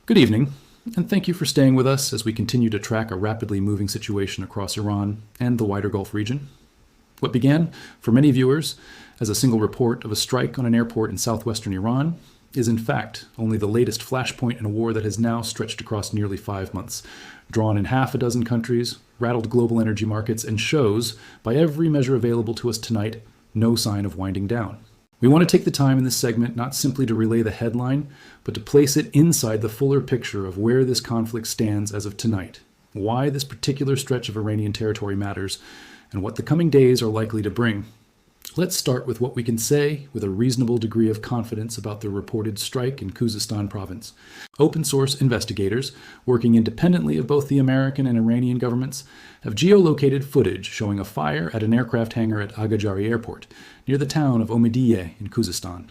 Good evening, and thank you for staying with us as we continue to track a rapidly moving situation across Iran and the wider Gulf region. What began, for many viewers, as a single report of a strike on an airport in southwestern Iran is in fact only the latest flashpoint in a war that has now stretched across nearly 5 months, drawn in half a dozen countries, rattled global energy markets, and shows, by every measure available to us tonight, no sign of winding down. We want to take the time in this segment not simply to relay the headline, but to place it inside the fuller picture of where this conflict stands as of tonight, why this particular stretch of Iranian territory matters, and what the coming days are likely to bring. Let's start with what we can say with a reasonable degree of confidence about the reported strike in Khuzestan province. Open-source investigators, working independently of both the American and Iranian governments, have geolocated footage showing a fire at an aircraft hangar at Aghajari Airport, near the town of Omidiyeh in Khuzestan.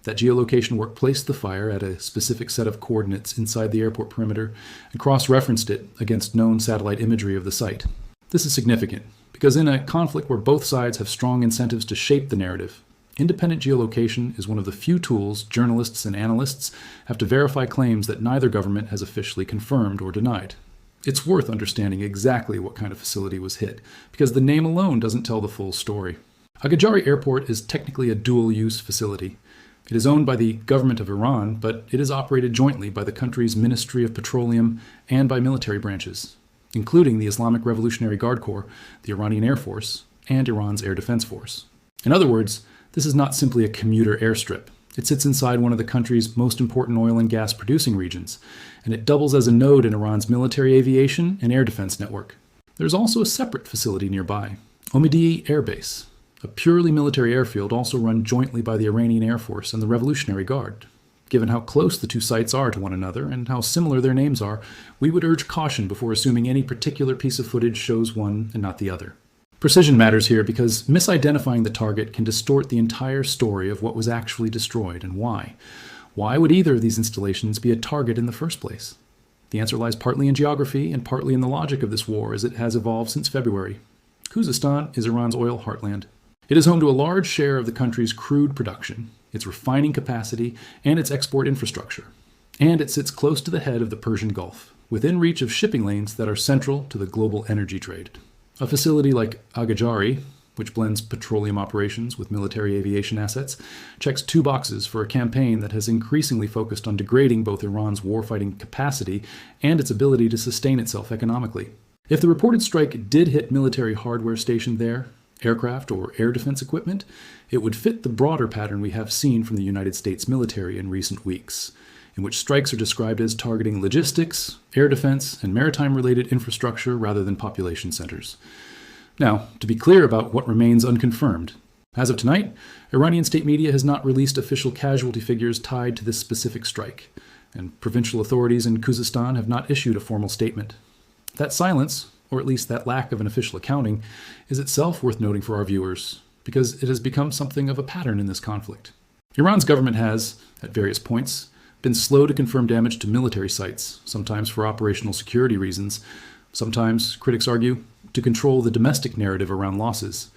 That geolocation work placed the fire at a specific set of coordinates inside the airport perimeter and cross-referenced it against known satellite imagery of the site. This is significant, because in a conflict where both sides have strong incentives to shape the narrative, independent geolocation is one of the few tools journalists and analysts have to verify claims that neither government has officially confirmed or denied. It's worth understanding exactly what kind of facility was hit, because the name alone doesn't tell the full story. Aghajari Airport is technically a dual-use facility. It is owned by the government of Iran, but it is operated jointly by the country's Ministry of Petroleum and by military branches, including the Islamic Revolutionary Guard Corps, the Iranian Air Force, and Iran's Air Defense Force. In other words, this is not simply a commuter airstrip. It sits inside one of the country's most important oil and gas producing regions, and it doubles as a node in Iran's military aviation and air defense network. There's also a separate facility nearby, Omidiyeh Air Base, a purely military airfield also run jointly by the Iranian Air Force and the Revolutionary Guard. Given how close the two sites are to one another and how similar their names are, we would urge caution before assuming any particular piece of footage shows one and not the other. Precision matters here because misidentifying the target can distort the entire story of what was actually destroyed and why. Why would either of these installations be a target in the first place? The answer lies partly in geography and partly in the logic of this war as it has evolved since February. Khuzestan is Iran's oil heartland. It is home to a large share of the country's crude production, its refining capacity, and its export infrastructure. And it sits close to the head of the Persian Gulf, within reach of shipping lanes that are central to the global energy trade. A facility like Aghajari, which blends petroleum operations with military aviation assets, checks 2 boxes for a campaign that has increasingly focused on degrading both Iran's warfighting capacity and its ability to sustain itself economically. If the reported strike did hit military hardware stationed there, aircraft or air defense equipment, it would fit the broader pattern we have seen from the United States military in recent weeks, in which strikes are described as targeting logistics, air defense, and maritime-related infrastructure rather than population centers. Now, to be clear about what remains unconfirmed, as of tonight, Iranian state media has not released official casualty figures tied to this specific strike, and provincial authorities in Khuzestan have not issued a formal statement. That silence, or at least that lack of an official accounting, is itself worth noting for our viewers, because it has become something of a pattern in this conflict. Iran's government has, at various points, been slow to confirm damage to military sites, sometimes for operational security reasons, sometimes, critics argue, to control the domestic narrative around losses.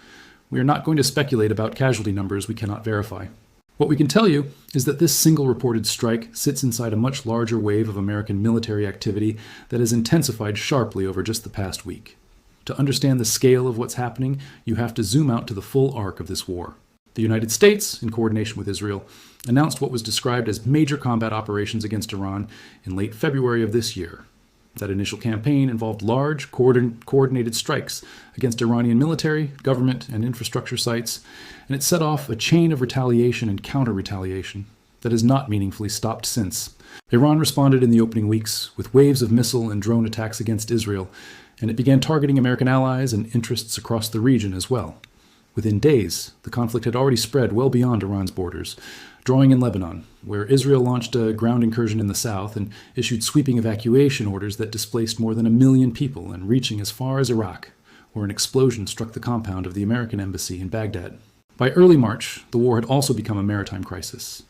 We are not going to speculate about casualty numbers we cannot verify. What we can tell you is that this single reported strike sits inside a much larger wave of American military activity that has intensified sharply over just the past week. To understand the scale of what's happening, you have to zoom out to the full arc of this war. The United States, in coordination with Israel, announced what was described as major combat operations against Iran in late February of this year. That initial campaign involved large, coordinated strikes against Iranian military, government, and infrastructure sites, and it set off a chain of retaliation and counter-retaliation that has not meaningfully stopped since. Iran responded in the opening weeks with waves of missile and drone attacks against Israel, and it began targeting American allies and interests across the region as well. Within days, the conflict had already spread well beyond Iran's borders, drawing in Lebanon, where Israel launched a ground incursion in the south and issued sweeping evacuation orders that displaced more than 1 million people and reaching as far as Iraq, where an explosion struck the compound of the American embassy in Baghdad. By early March, the war had also become a maritime crisis.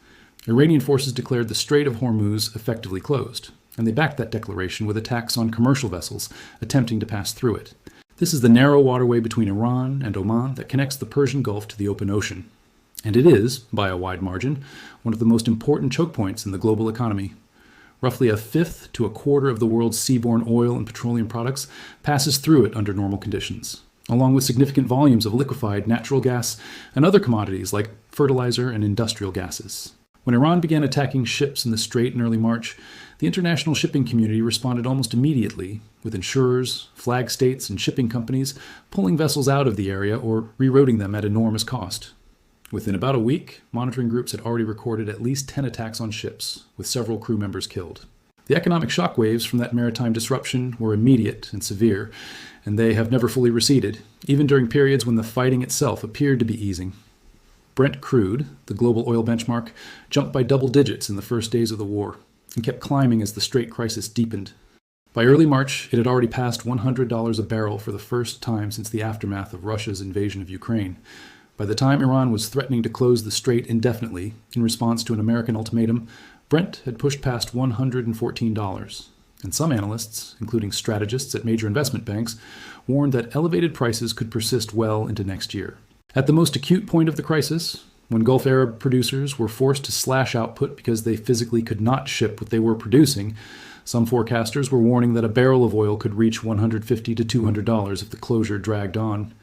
Iranian forces declared the Strait of Hormuz effectively closed, and they backed that declaration with attacks on commercial vessels attempting to pass through it. This is the narrow waterway between Iran and Oman that connects the Persian Gulf to the open ocean. And it is, by a wide margin, one of the most important choke points in the global economy. Roughly a fifth to a quarter of the world's seaborne oil and petroleum products passes through it under normal conditions, along with significant volumes of liquefied natural gas and other commodities like fertilizer and industrial gases. When Iran began attacking ships in the Strait in early March, the international shipping community responded almost immediately, with insurers, flag states, and shipping companies pulling vessels out of the area or rerouting them at enormous cost. Within about a week, monitoring groups had already recorded at least 10 attacks on ships, with several crew members killed. The economic shockwaves from that maritime disruption were immediate and severe, and they have never fully receded, even during periods when the fighting itself appeared to be easing. Brent crude, the global oil benchmark, jumped by double digits in the first days of the war and kept climbing as the Strait crisis deepened. By early March, it had already passed $100 a barrel for the first time since the aftermath of Russia's invasion of Ukraine. By the time Iran was threatening to close the strait indefinitely in response to an American ultimatum, Brent had pushed past $114. And some analysts, including strategists at major investment banks, warned that elevated prices could persist well into next year. At the most acute point of the crisis, when Gulf Arab producers were forced to slash output because they physically could not ship what they were producing, some forecasters were warning that a barrel of oil could reach $150 to $200 if the closure dragged on.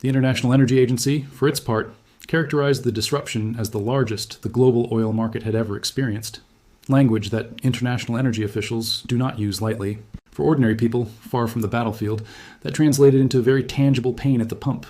The International Energy Agency, for its part, characterized the disruption as the largest the global oil market had ever experienced, language that international energy officials do not use lightly. For ordinary people, far from the battlefield, that translated into very tangible pain at the pump.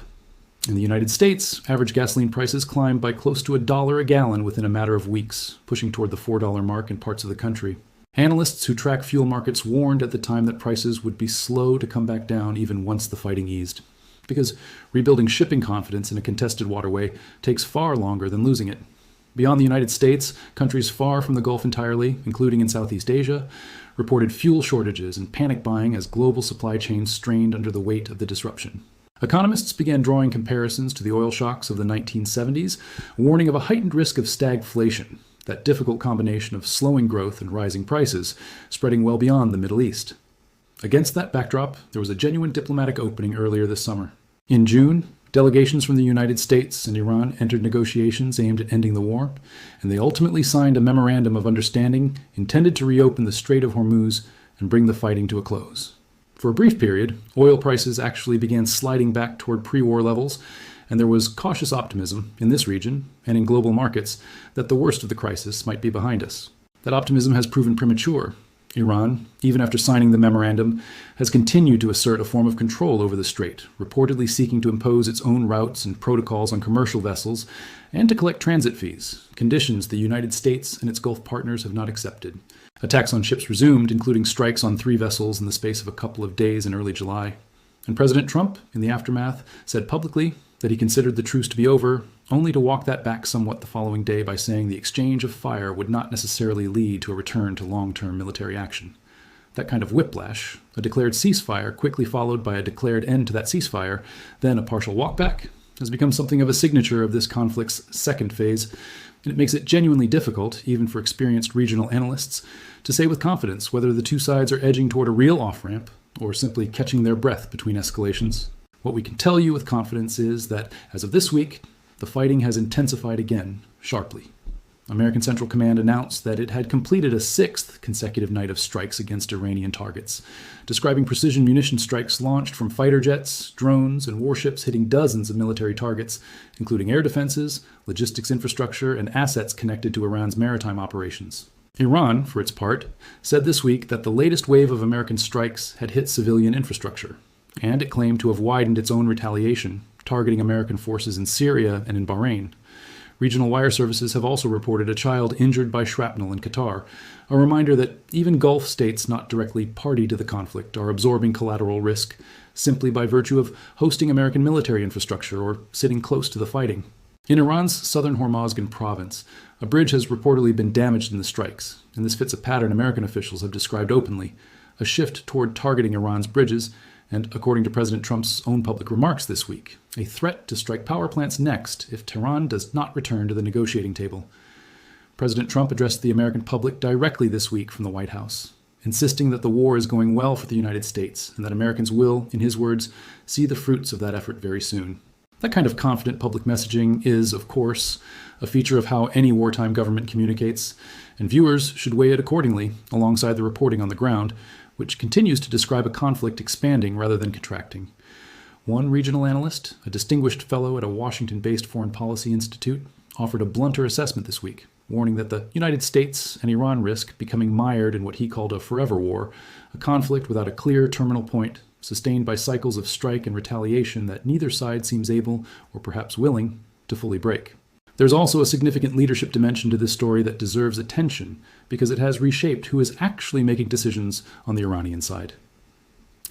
In the United States, average gasoline prices climbed by close to $1 a gallon within a matter of weeks, pushing toward the $4 mark in parts of the country. Analysts who track fuel markets warned at the time that prices would be slow to come back down even once the fighting eased, because rebuilding shipping confidence in a contested waterway takes far longer than losing it. Beyond the United States, countries far from the Gulf entirely, including in Southeast Asia, reported fuel shortages and panic buying as global supply chains strained under the weight of the disruption. Economists began drawing comparisons to the oil shocks of the 1970s, warning of a heightened risk of stagflation, that difficult combination of slowing growth and rising prices, spreading well beyond the Middle East. Against that backdrop, there was a genuine diplomatic opening earlier this summer. In June, delegations from the United States and Iran entered negotiations aimed at ending the war, and they ultimately signed a memorandum of understanding intended to reopen the Strait of Hormuz and bring the fighting to a close. For a brief period, oil prices actually began sliding back toward pre-war levels, and there was cautious optimism in this region and in global markets that the worst of the crisis might be behind us. That optimism has proven premature. Iran, even after signing the memorandum, has continued to assert a form of control over the strait, reportedly seeking to impose its own routes and protocols on commercial vessels and to collect transit fees, conditions the United States and its Gulf partners have not accepted. Attacks on ships resumed, including strikes on 3 vessels in the space of a couple of days in early July. And President Trump, in the aftermath, said publicly that he considered the truce to be over, only to walk that back somewhat the following day by saying the exchange of fire would not necessarily lead to a return to long-term military action. That kind of whiplash, a declared ceasefire quickly followed by a declared end to that ceasefire, then a partial walkback, has become something of a signature of this conflict's second phase, and it makes it genuinely difficult, even for experienced regional analysts, to say with confidence whether the two sides are edging toward a real off-ramp or simply catching their breath between escalations. What we can tell you with confidence is that, as of this week, the fighting has intensified again, sharply. American Central Command announced that it had completed a 6th consecutive night of strikes against Iranian targets, describing precision munition strikes launched from fighter jets, drones, and warships hitting dozens of military targets, including air defenses, logistics infrastructure, and assets connected to Iran's maritime operations. Iran, for its part, said this week that the latest wave of American strikes had hit civilian infrastructure, and it claimed to have widened its own retaliation, targeting American forces in Syria and in Bahrain. Regional wire services have also reported a child injured by shrapnel in Qatar, a reminder that even Gulf states not directly party to the conflict are absorbing collateral risk simply by virtue of hosting American military infrastructure or sitting close to the fighting. In Iran's southern Hormozgan province, a bridge has reportedly been damaged in the strikes, and this fits a pattern American officials have described openly, a shift toward targeting Iran's bridges, and, according to President Trump's own public remarks this week, a threat to strike power plants next if Tehran does not return to the negotiating table. President Trump addressed the American public directly this week from the White House, insisting that the war is going well for the United States and that Americans will, in his words, see the fruits of that effort very soon. That kind of confident public messaging is, of course, a feature of how any wartime government communicates, and viewers should weigh it accordingly alongside the reporting on the ground, which continues to describe a conflict expanding rather than contracting. One regional analyst, a distinguished fellow at a Washington-based foreign policy institute, offered a blunter assessment this week, warning that the United States and Iran risk becoming mired in what he called a forever war, a conflict without a clear terminal point, sustained by cycles of strike and retaliation that neither side seems able, or perhaps willing, to fully break. There's also a significant leadership dimension to this story that deserves attention because it has reshaped who is actually making decisions on the Iranian side.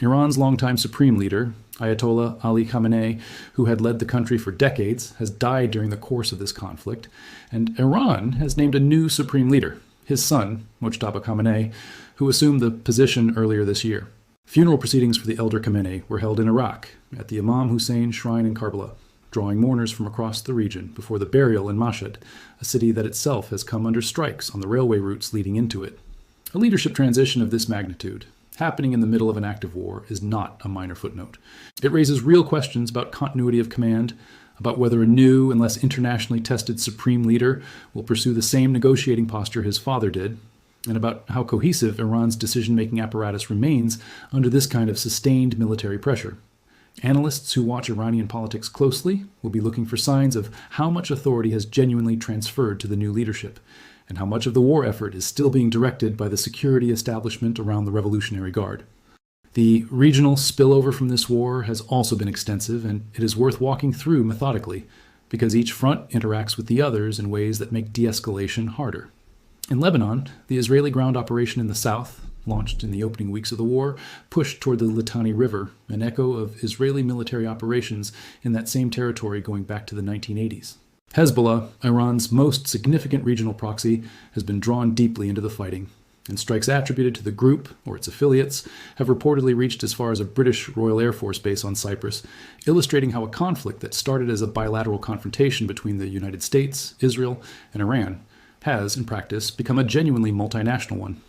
Iran's longtime supreme leader, Ayatollah Ali Khamenei, who had led the country for decades, has died during the course of this conflict, and Iran has named a new supreme leader, his son, Mojtaba Khamenei, who assumed the position earlier this year. Funeral proceedings for the elder Khamenei were held in Iraq, at the Imam Hussein Shrine in Karbala, drawing mourners from across the region before the burial in Mashhad, a city that itself has come under strikes on the railway routes leading into it. A leadership transition of this magnitude, happening in the middle of an active war, is not a minor footnote. It raises real questions about continuity of command, about whether a new and less internationally tested supreme leader will pursue the same negotiating posture his father did, and about how cohesive Iran's decision-making apparatus remains under this kind of sustained military pressure. Analysts who watch Iranian politics closely will be looking for signs of how much authority has genuinely transferred to the new leadership, and how much of the war effort is still being directed by the security establishment around the Revolutionary Guard. The regional spillover from this war has also been extensive, and it is worth walking through methodically, because each front interacts with the others in ways that make de-escalation harder. In Lebanon, the Israeli ground operation in the south, launched in the opening weeks of the war, pushed toward the Litani River, an echo of Israeli military operations in that same territory going back to the 1980s. Hezbollah, Iran's most significant regional proxy, has been drawn deeply into the fighting, and strikes attributed to the group, or its affiliates, have reportedly reached as far as a British Royal Air Force base on Cyprus, illustrating how a conflict that started as a bilateral confrontation between the United States, Israel, and Iran has, in practice, become a genuinely multinational one.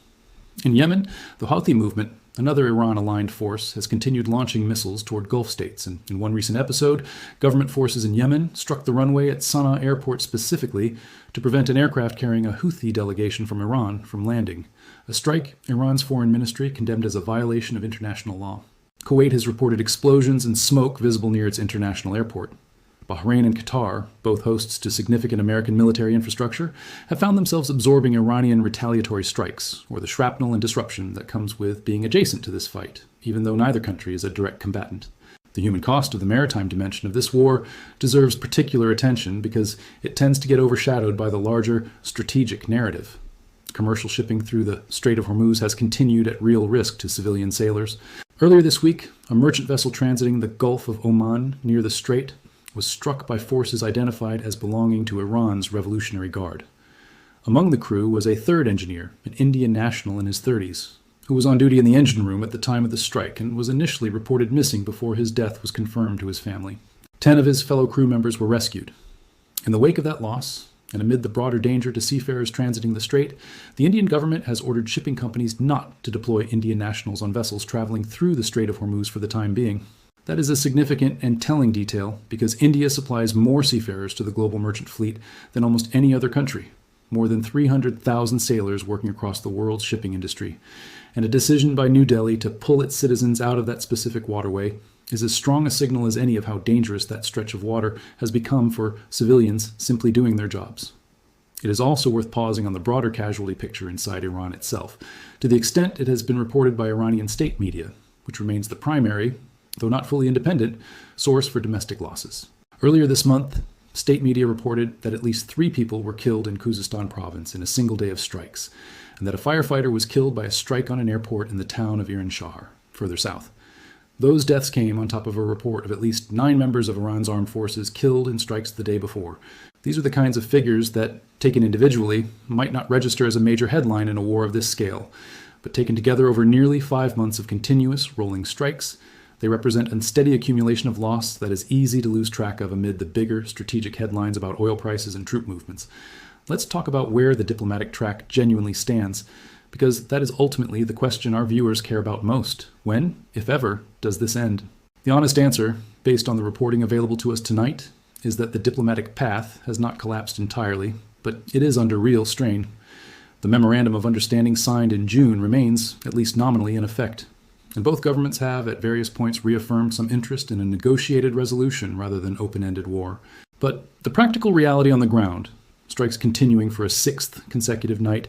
In Yemen, the Houthi movement, another Iran-aligned force, has continued launching missiles toward Gulf states, and in one recent episode, government forces in Yemen struck the runway at Sana'a Airport specifically to prevent an aircraft carrying a Houthi delegation from Iran from landing, a strike Iran's foreign ministry condemned as a violation of international law. Kuwait has reported explosions and smoke visible near its international airport. Bahrain and Qatar, both hosts to significant American military infrastructure, have found themselves absorbing Iranian retaliatory strikes, or the shrapnel and disruption that comes with being adjacent to this fight, even though neither country is a direct combatant. The human cost of the maritime dimension of this war deserves particular attention because it tends to get overshadowed by the larger strategic narrative. Commercial shipping through the Strait of Hormuz has continued at real risk to civilian sailors. Earlier this week, a merchant vessel transiting the Gulf of Oman near the strait was struck by forces identified as belonging to Iran's Revolutionary Guard. Among the crew was a third engineer, an Indian national in his 30s, who was on duty in the engine room at the time of the strike and was initially reported missing before his death was confirmed to his family. 10 of his fellow crew members were rescued. In the wake of that loss, and amid the broader danger to seafarers transiting the strait, the Indian government has ordered shipping companies not to deploy Indian nationals on vessels traveling through the Strait of Hormuz for the time being. That is a significant and telling detail because India supplies more seafarers to the global merchant fleet than almost any other country, more than 300,000 sailors working across the world's shipping industry. And a decision by New Delhi to pull its citizens out of that specific waterway is as strong a signal as any of how dangerous that stretch of water has become for civilians simply doing their jobs. It is also worth pausing on the broader casualty picture inside Iran itself, to the extent it has been reported by Iranian state media, which remains the primary, though not fully independent, source for domestic losses. Earlier this month, state media reported that at least 3 people were killed in Khuzestan province in a single day of strikes, and that a firefighter was killed by a strike on an airport in the town of Iran Shahar, further south. Those deaths came on top of a report of at least 9 members of Iran's armed forces killed in strikes the day before. These are the kinds of figures that, taken individually, might not register as a major headline in a war of this scale, but taken together over nearly 5 months of continuous rolling strikes, they represent a steady accumulation of loss that is easy to lose track of amid the bigger strategic headlines about oil prices and troop movements. Let's talk about where the diplomatic track genuinely stands, because that is ultimately the question our viewers care about most. When, if ever, does this end? The honest answer, based on the reporting available to us tonight, is that the diplomatic path has not collapsed entirely, but it is under real strain. The Memorandum of Understanding signed in June remains, at least nominally, in effect, and both governments have, at various points, reaffirmed some interest in a negotiated resolution rather than open-ended war. But the practical reality on the ground, strikes continuing for a sixth consecutive night,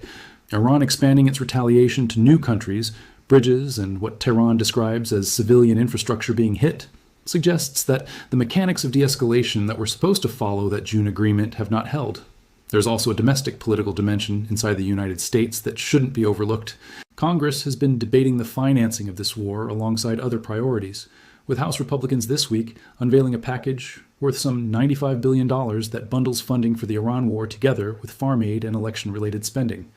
Iran expanding its retaliation to new countries, bridges, and what Tehran describes as civilian infrastructure being hit, suggests that the mechanics of de-escalation that were supposed to follow that June agreement have not held. There's also a domestic political dimension inside the United States that shouldn't be overlooked. Congress has been debating the financing of this war alongside other priorities, with House Republicans this week unveiling a package worth some $95 billion that bundles funding for the Iran war together with farm aid and election-related spending.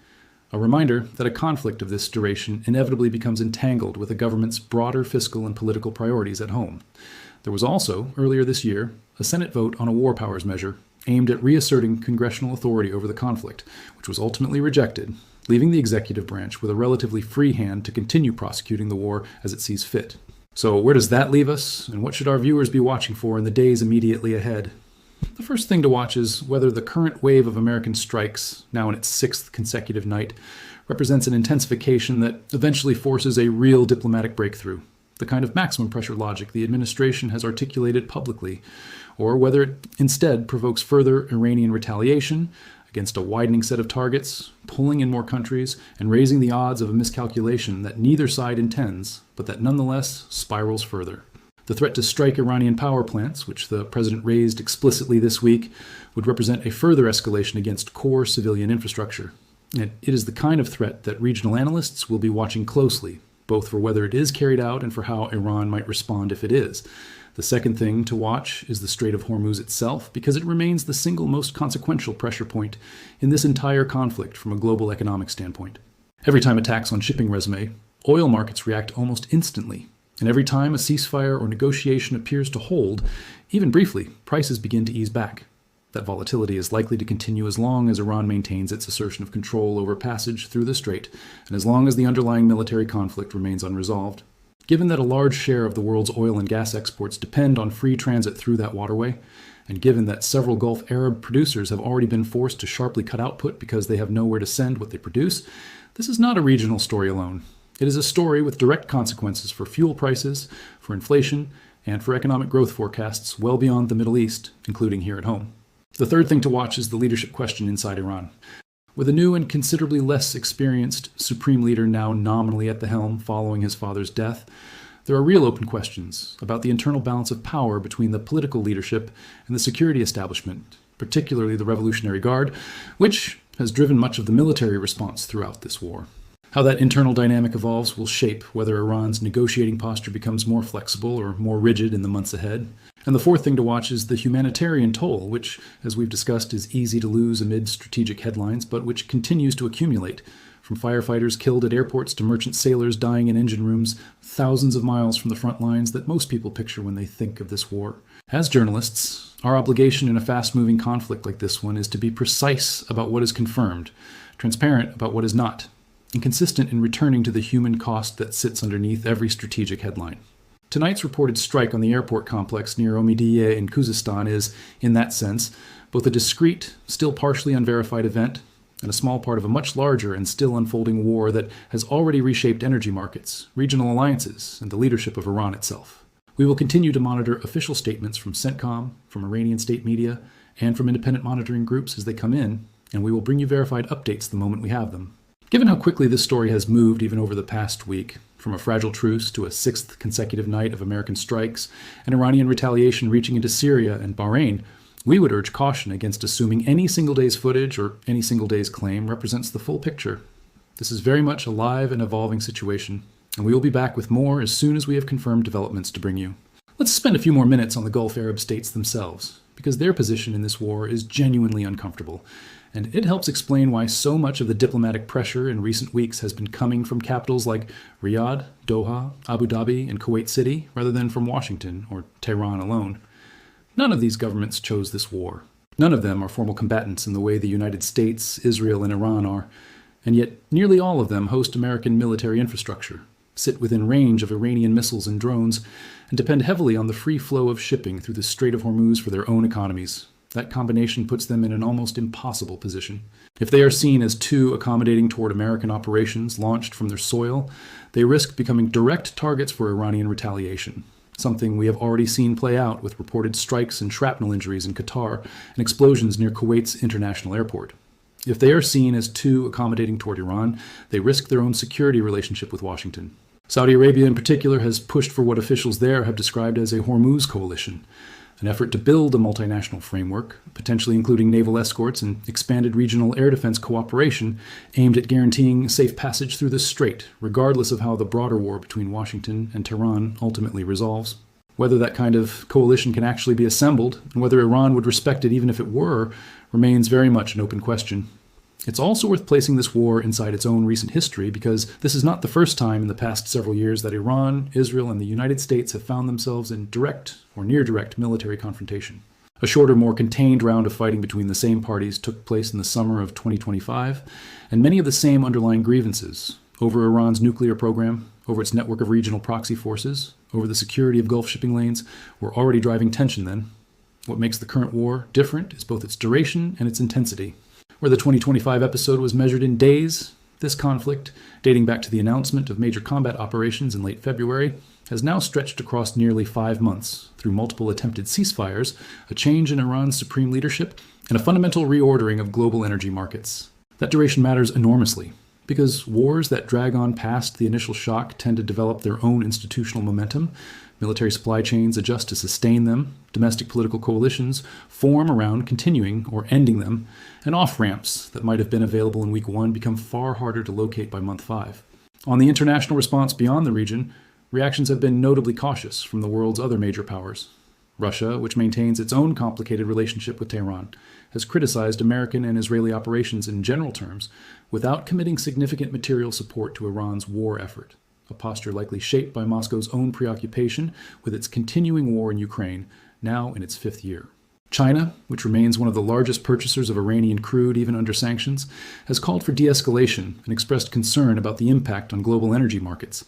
A reminder that a conflict of this duration inevitably becomes entangled with a government's broader fiscal and political priorities at home. There was also, earlier this year, a Senate vote on a war powers measure aimed at reasserting congressional authority over the conflict, which was ultimately rejected, leaving the executive branch with a relatively free hand to continue prosecuting the war as it sees fit. So where does that leave us, and what should our viewers be watching for in the days immediately ahead? The first thing to watch is whether the current wave of American strikes, now in its sixth consecutive night, represents an intensification that eventually forces a real diplomatic breakthrough, the kind of maximum pressure logic the administration has articulated publicly, or whether it instead provokes further Iranian retaliation against a widening set of targets, pulling in more countries, and raising the odds of a miscalculation that neither side intends, but that nonetheless spirals further. The threat to strike Iranian power plants, which the president raised explicitly this week, would represent a further escalation against core civilian infrastructure. And it is the kind of threat that regional analysts will be watching closely, both for whether it is carried out and for how Iran might respond if it is. The second thing to watch is the Strait of Hormuz itself, because it remains the single most consequential pressure point in this entire conflict from a global economic standpoint. Every time attacks on shipping resume, oil markets react almost instantly. And every time a ceasefire or negotiation appears to hold, even briefly, prices begin to ease back. That volatility is likely to continue as long as Iran maintains its assertion of control over passage through the strait, and as long as the underlying military conflict remains unresolved. Given that a large share of the world's oil and gas exports depend on free transit through that waterway, and given that several Gulf Arab producers have already been forced to sharply cut output because they have nowhere to send what they produce, this is not a regional story alone. It is a story with direct consequences for fuel prices, for inflation, and for economic growth forecasts well beyond the Middle East, including here at home. The third thing to watch is the leadership question inside Iran. With a new and considerably less experienced supreme leader now nominally at the helm following his father's death, there are real open questions about the internal balance of power between the political leadership and the security establishment, particularly the Revolutionary Guard, which has driven much of the military response throughout this war. How that internal dynamic evolves will shape whether Iran's negotiating posture becomes more flexible or more rigid in the months ahead. And the fourth thing to watch is the humanitarian toll, which, as we've discussed, is easy to lose amid strategic headlines, but which continues to accumulate. From firefighters killed at airports to merchant sailors dying in engine rooms, thousands of miles from the front lines that most people picture when they think of this war. As journalists, our obligation in a fast-moving conflict like this one is to be precise about what is confirmed, transparent about what is not, and consistent in returning to the human cost that sits underneath every strategic headline. Tonight's reported strike on the airport complex near Omidiyeh in Khuzestan is, in that sense, both a discrete, still partially unverified event and a small part of a much larger and still unfolding war that has already reshaped energy markets, regional alliances, and the leadership of Iran itself. We will continue to monitor official statements from CENTCOM, from Iranian state media, and from independent monitoring groups as they come in, and we will bring you verified updates the moment we have them. Given how quickly this story has moved even over the past week, from a fragile truce to a sixth consecutive night of American strikes and Iranian retaliation reaching into Syria and Bahrain, we would urge caution against assuming any single day's footage or any single day's claim represents the full picture. This is very much a live and evolving situation, and we will be back with more as soon as we have confirmed developments to bring you. Let's spend a few more minutes on the Gulf Arab states themselves, because their position in this war is genuinely uncomfortable, and it helps explain why so much of the diplomatic pressure in recent weeks has been coming from capitals like Riyadh, Doha, Abu Dhabi, and Kuwait City, rather than from Washington or Tehran alone. None of these governments chose this war. None of them are formal combatants in the way the United States, Israel, and Iran are, and yet nearly all of them host American military infrastructure. sit within range of Iranian missiles and drones, and depend heavily on the free flow of shipping through the Strait of Hormuz for their own economies. That combination puts them in an almost impossible position. If they are seen as too accommodating toward American operations launched from their soil, they risk becoming direct targets for Iranian retaliation, something we have already seen play out with reported strikes and shrapnel injuries in Qatar and explosions near Kuwait's International Airport. If they are seen as too accommodating toward Iran, they risk their own security relationship with Washington. Saudi Arabia in particular has pushed for what officials there have described as a Hormuz coalition, an effort to build a multinational framework, potentially including naval escorts and expanded regional air defense cooperation aimed at guaranteeing safe passage through the strait, regardless of how the broader war between Washington and Tehran ultimately resolves. Whether that kind of coalition can actually be assembled, and whether Iran would respect it even if it were, remains very much an open question. It's also worth placing this war inside its own recent history, because this is not the first time in the past several years that Iran, Israel, and the United States have found themselves in direct or near-direct military confrontation. A shorter, more contained round of fighting between the same parties took place in the summer of 2025, and many of the same underlying grievances over Iran's nuclear program, over its network of regional proxy forces, over the security of Gulf shipping lanes were already driving tension then. What makes the current war different is both its duration and its intensity. Where the 2025 episode was measured in days, this conflict, dating back to the announcement of major combat operations in late February, has now stretched across nearly 5 months through multiple attempted ceasefires, a change in Iran's supreme leadership, and a fundamental reordering of global energy markets. That duration matters enormously, because wars that drag on past the initial shock tend to develop their own institutional momentum. Military supply chains adjust to sustain them, domestic political coalitions form around continuing or ending them, and off-ramps that might have been available in week 1 become far harder to locate by month 5. On the international response beyond the region, reactions have been notably cautious from the world's other major powers. Russia, which maintains its own complicated relationship with Tehran, has criticized American and Israeli operations in general terms without committing significant material support to Iran's war effort, a posture likely shaped by Moscow's own preoccupation with its continuing war in Ukraine, now in its 5th year. China, which remains one of the largest purchasers of Iranian crude even under sanctions, has called for de-escalation and expressed concern about the impact on global energy markets,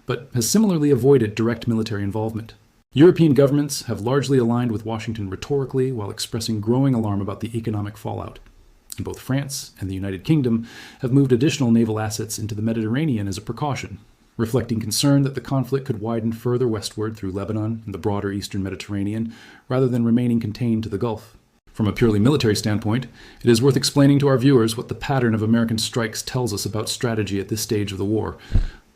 but has similarly avoided direct military involvement. European governments have largely aligned with Washington rhetorically while expressing growing alarm about the economic fallout. And both France and the United Kingdom have moved additional naval assets into the Mediterranean as a precaution, reflecting concern that the conflict could widen further westward through Lebanon and the broader eastern Mediterranean, rather than remaining contained to the Gulf. From a purely military standpoint, it is worth explaining to our viewers what the pattern of American strikes tells us about strategy at this stage of the war.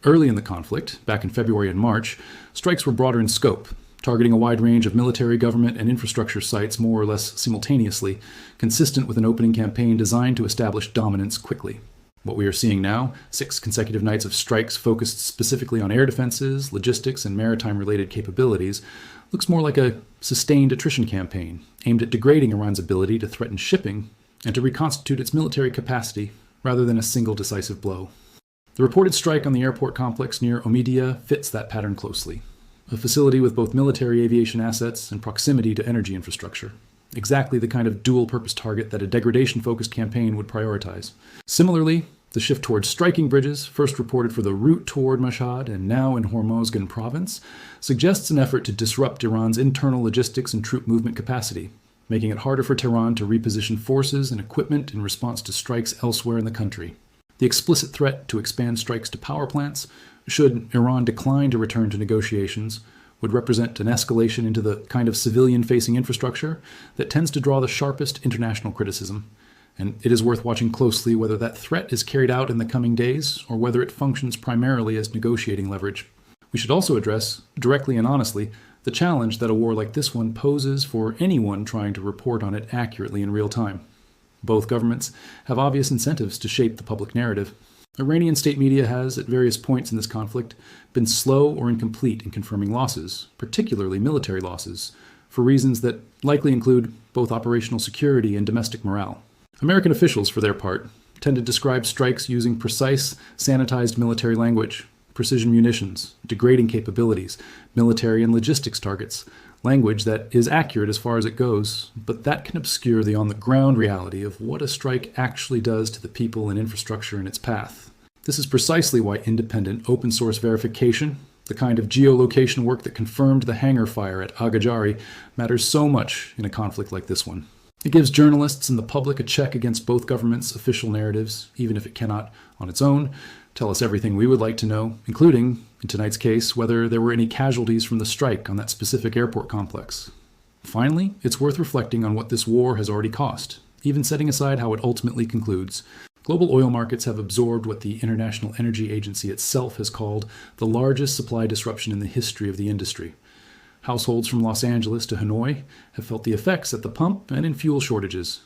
Early in the conflict, back in February and March, strikes were broader in scope, targeting a wide range of military, government, and infrastructure sites more or less simultaneously, consistent with an opening campaign designed to establish dominance quickly. What we are seeing now, 6 consecutive nights of strikes focused specifically on air defenses, logistics, and maritime-related capabilities, looks more like a sustained attrition campaign aimed at degrading Iran's ability to threaten shipping and to reconstitute its military capacity rather than a single decisive blow. The reported strike on the airport complex near Omidiyeh fits that pattern closely, a facility with both military aviation assets and proximity to energy infrastructure. Exactly the kind of dual-purpose target that a degradation-focused campaign would prioritize. Similarly, the shift towards striking bridges, first reported for the route toward Mashhad and now in Hormozgan province, suggests an effort to disrupt Iran's internal logistics and troop movement capacity, making it harder for Tehran to reposition forces and equipment in response to strikes elsewhere in the country. The explicit threat to expand strikes to power plants, should Iran decline to return to negotiations, would represent an escalation into the kind of civilian-facing infrastructure that tends to draw the sharpest international criticism. And it is worth watching closely whether that threat is carried out in the coming days or whether it functions primarily as negotiating leverage. We should also address, directly and honestly, the challenge that a war like this one poses for anyone trying to report on it accurately in real time. Both governments have obvious incentives to shape the public narrative. Iranian state media has, at various points in this conflict, been slow or incomplete in confirming losses, particularly military losses, for reasons that likely include both operational security and domestic morale. American officials, for their part, tend to describe strikes using precise, sanitized military language, precision munitions, degrading capabilities, military and logistics targets, language that is accurate as far as it goes, but that can obscure the on-the-ground reality of what a strike actually does to the people and infrastructure in its path. This is precisely why independent open source verification, the kind of geolocation work that confirmed the hangar fire at Aghajari, matters so much in a conflict like this one. It gives journalists and the public a check against both governments' official narratives, even if it cannot, on its own, tell us everything we would like to know, including, in tonight's case, whether there were any casualties from the strike on that specific airport complex. Finally, it's worth reflecting on what this war has already cost, even setting aside how it ultimately concludes. Global oil markets have absorbed what the International Energy Agency itself has called the largest supply disruption in the history of the industry. Households from Los Angeles to Hanoi have felt the effects at the pump and in fuel shortages.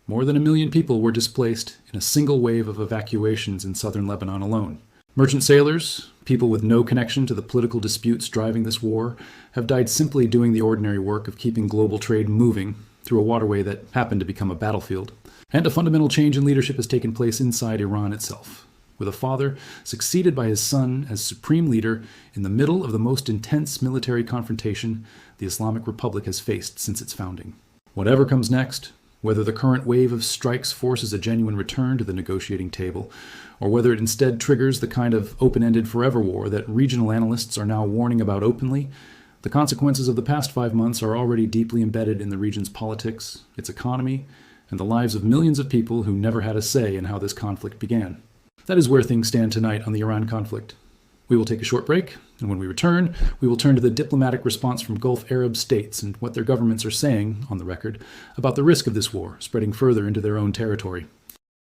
More than 1 million people were displaced in a single wave of evacuations in southern Lebanon alone. Merchant sailors, people with no connection to the political disputes driving this war, have died simply doing the ordinary work of keeping global trade moving through a waterway that happened to become a battlefield. And a fundamental change in leadership has taken place inside Iran itself, with a father succeeded by his son as supreme leader in the middle of the most intense military confrontation the Islamic Republic has faced since its founding. Whatever comes next, whether the current wave of strikes forces a genuine return to the negotiating table, or whether it instead triggers the kind of open-ended forever war that regional analysts are now warning about openly, the consequences of the past 5 months are already deeply embedded in the region's politics, its economy, and the lives of millions of people who never had a say in how this conflict began. That is where things stand tonight on the Iran conflict. We will take a short break, and when we return, we will turn to the diplomatic response from Gulf Arab states and what their governments are saying, on the record, about the risk of this war spreading further into their own territory.